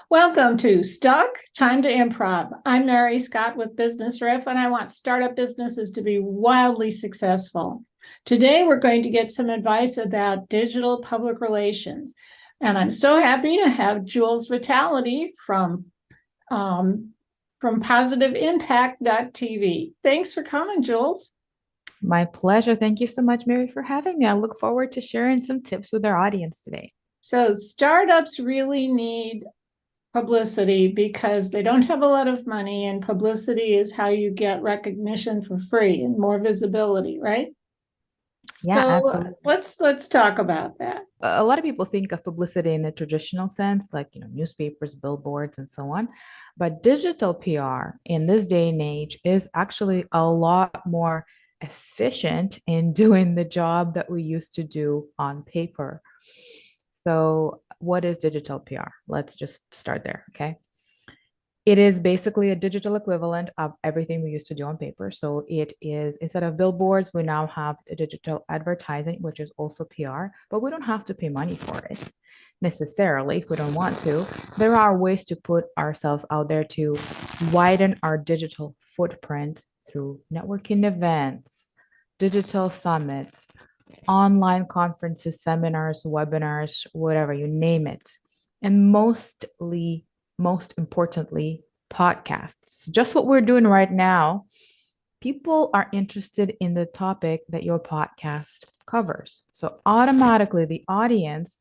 Welcome to Stuck, Time to Improv. I'm Mary Scott with Business Riff, and I want startup businesses to be wildly successful. Today, we're going to get some advice about digital public relations. And I'm so happy to have Julz Vitality from positiveimpact.tv. Thanks for coming, Julz. My pleasure. Thank you so much, Mary, for having me. I look forward to sharing some tips with our audience today. So startups really need publicity because they don't have a lot of money, and publicity is how you get recognition for free and more visibility, right? Yeah, So absolutely. let's talk about that. A lot of people think of publicity in the traditional sense, like, newspapers, billboards, and so on. But digital PR in this day and age is actually a lot more efficient in doing the job that we used to do on paper. So, what is digital PR? Let's just start there, okay? It is basically a digital equivalent of everything we used to do on paper. So it is, instead of billboards, we now have a digital advertising, which is also PR, but we don't have to pay money for it necessarily if we don't want to. There are ways to put ourselves out there to widen our digital footprint through networking events, digital summits, online conferences, seminars, webinars, whatever, you name it. And most importantly, podcasts. Just what we're doing right now. People are interested in the topic that your podcast covers. So automatically, the audience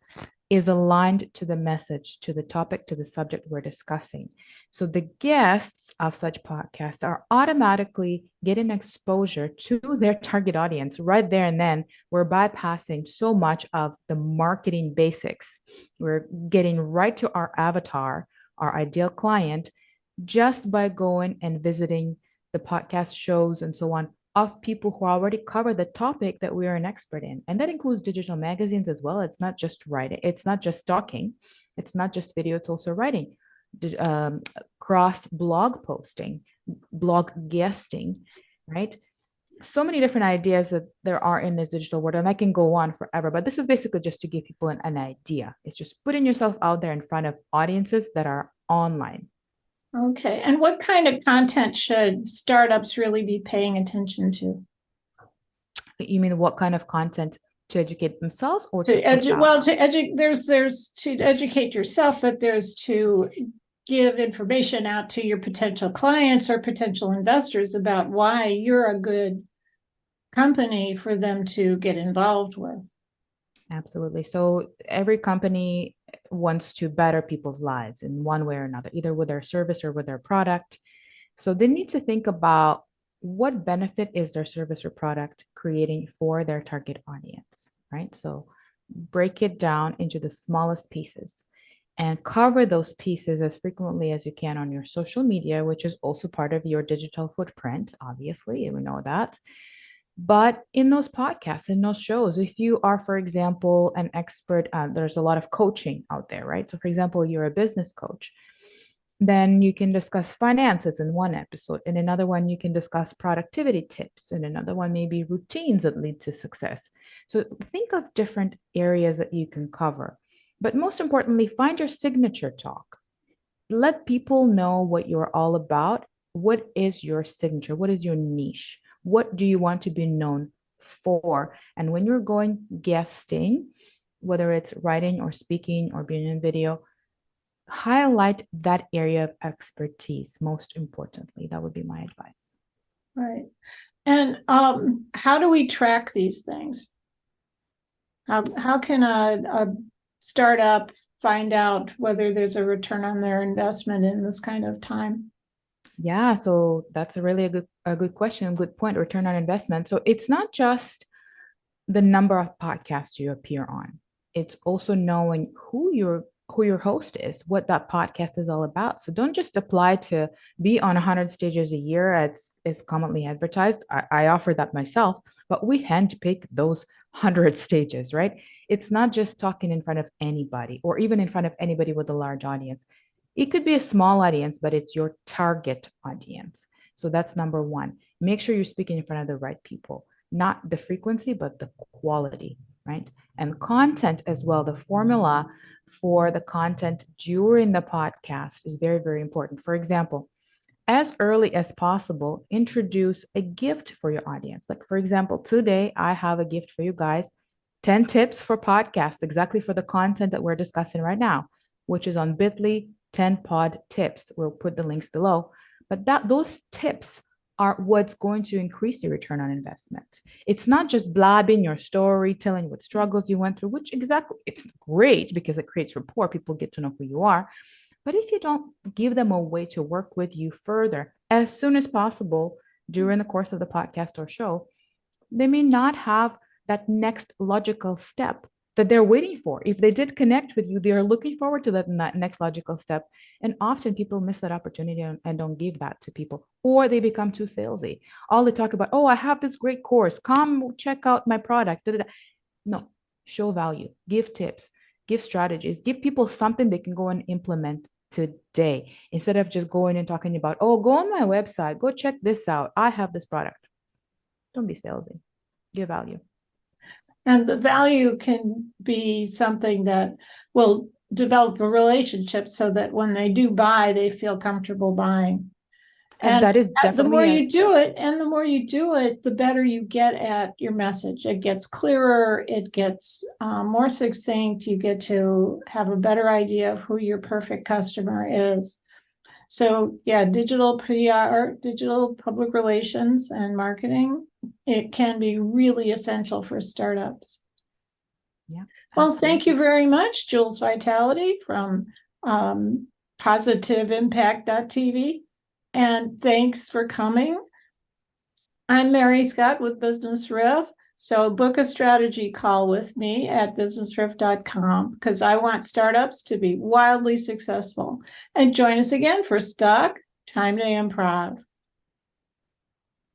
is aligned to the message, to the topic, to the subject we're discussing. So the guests of such podcasts are automatically getting exposure to their target audience right there and then. We're bypassing so much of the marketing basics. We're getting right to our avatar, our ideal client, just by going and visiting the podcast shows and so on of people who already cover the topic that we are an expert in. And that includes digital magazines as well. It's not just writing, it's not just talking, it's not just video, it's also writing, cross blog posting, blog guesting, right? So many different ideas that there are in the digital world, and I can go on forever, but this is basically just to give people an idea. It's just putting yourself out there in front of audiences that are online. Okay. And what kind of content should startups really be paying attention to? You mean what kind of content to educate themselves or to To put edu out? well, to edu there's to educate yourself, but there's to give information out to your potential clients or potential investors about why you're a good company for them to get involved with. Absolutely. So every company wants to better people's lives in one way or another, either with their service or with their product. So they need to think about what benefit is their service or product creating for their target audience, right? So break it down into the smallest pieces and cover those pieces as frequently as you can on your social media, which is also part of your digital footprint, obviously, we know that. But in those podcasts, in those shows, if you are, for example, an expert, there's a lot of coaching out there, right? So, for example, you're a business coach, then you can discuss finances in one episode. In another one, you can discuss productivity tips. In another one, maybe routines that lead to success. So, think of different areas that you can cover. But most importantly, find your signature talk. Let people know what you're all about. What is your signature? What is your niche? What do you want to be known for? And when you're going guesting, whether it's writing or speaking or being in video, highlight that area of expertise most importantly. That would be my advice. Right. And how do we track these things? How can a startup find out whether there's a return on their investment in this kind of time? Yeah, so that's a really good question, good point. Return on investment. So it's not just the number of podcasts you appear on. It's also knowing who your host is, what that podcast is all about. So don't just apply to be on 100 stages a year as is commonly advertised. I offer that myself, but we handpick those 100 stages, right? It's not just talking in front of anybody or even in front of anybody with a large audience. It could be a small audience, but it's your target audience. So that's number one. Make sure you're speaking in front of the right people, not the frequency, but the quality. right? And content as well, the formula for the content during the podcast is very, very important. For example, as early as possible, introduce a gift for your audience. Like, for example, today I have a gift for you guys, 10 tips for podcasts, exactly for the content that we're discussing right now, which is on bit.ly 10 pod tips. We'll put the links below. But those tips are what's going to increase your return on investment. It's not just blabbing your story, telling what struggles you went through, which exactly, it's great because it creates rapport. People get to know who you are. But if you don't give them a way to work with you further as soon as possible during the course of the podcast or show, they may not have that next logical step that they're waiting for. If they did connect with you, they are looking forward to that next logical step. And often people miss that opportunity and don't give that to people, or they become too salesy. All they talk about, oh, I have this great course. Come check out my product. No, show value, give tips, give strategies, give people something they can go and implement today, instead of just going and talking about, oh, go on my website, go check this out. I have this product. Don't be salesy. Give value. And the value can be something that will develop a relationship so that when they do buy, they feel comfortable buying. And that is definitely the more you do it, the better you get at your message. It gets clearer, it gets more succinct. You get to have a better idea of who your perfect customer is. So yeah, digital PR, digital public relations and marketing, it can be really essential for startups. Yeah. Well, thank you very much, Julz Vitality from positiveimpact.tv. And thanks for coming. I'm Mary Scott with Business Riff. So book a strategy call with me at businessriff.com because I want startups to be wildly successful. And join us again for Stuck, Time to Improv.